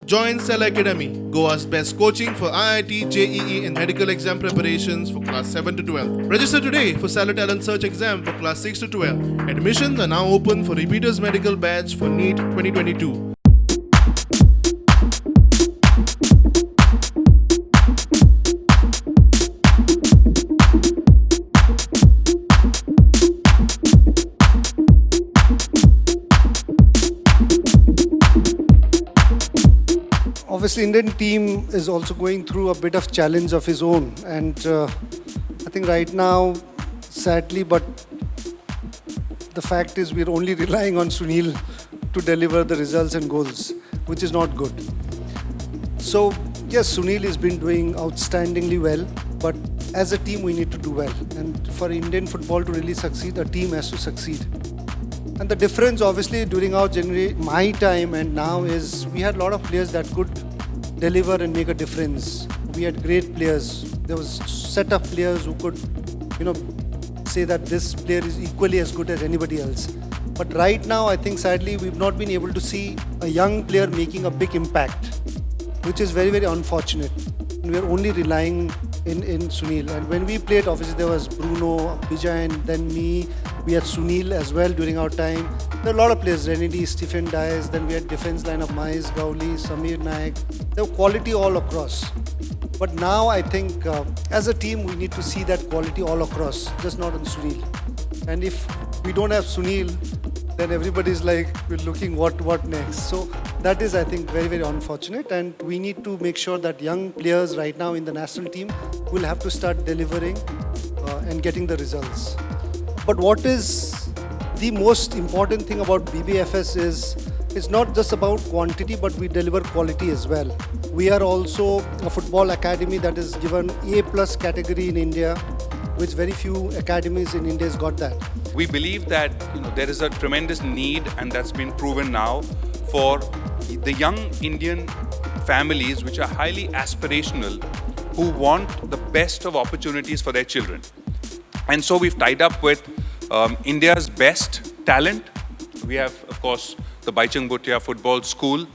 Join Cell Academy, Goa's best coaching for IIT, JEE and medical exam preparations for class 7 to 12. Register today for Cell Talent Search exam for class 6 to 12. Admissions are now open for repeaters medical batch for NEET 2022. Obviously, Indian team is also going through a bit of challenge of his own, and I think right now, sadly, but the fact is we're only relying on Sunil to deliver the results and goals, which is not good. So yes, Sunil has been doing outstandingly well, but as a team we need to do well, and for Indian football to really succeed, a team has to succeed. And the difference obviously during our my time and now is we had a lot of players that could deliver and make a difference. We had great players. There was set of players who could, say that this player is equally as good as anybody else. But right now, I think sadly we've not been able to see a young player making a big impact, which is very, very unfortunate. We're only relying in Sunil. And when we played, obviously there was Bruno, Vijay, and then me. We had Sunil as well during our time. There are a lot of players, Renedy, Stephen Dias, then we had defense line of Mais, Gauli, Samir Naik. There were quality all across. But now I think as a team, we need to see that quality all across, just not on Sunil. And if we don't have Sunil, then everybody's like, we're looking what next. So that is, I think, very, very unfortunate. And we need to make sure that young players right now in the national team will have to start delivering and getting the results. But what is the most important thing about BBFS is it's not just about quantity, but we deliver quality as well. We are also a football academy that is given A+ category in India, which very few academies in India has got that. We believe that there is a tremendous need, and that's been proven now, for the young Indian families which are highly aspirational, who want the best of opportunities for their children. And so we've tied up with India's best talent. We have, of course, the Bhaichung Bhutia Football School,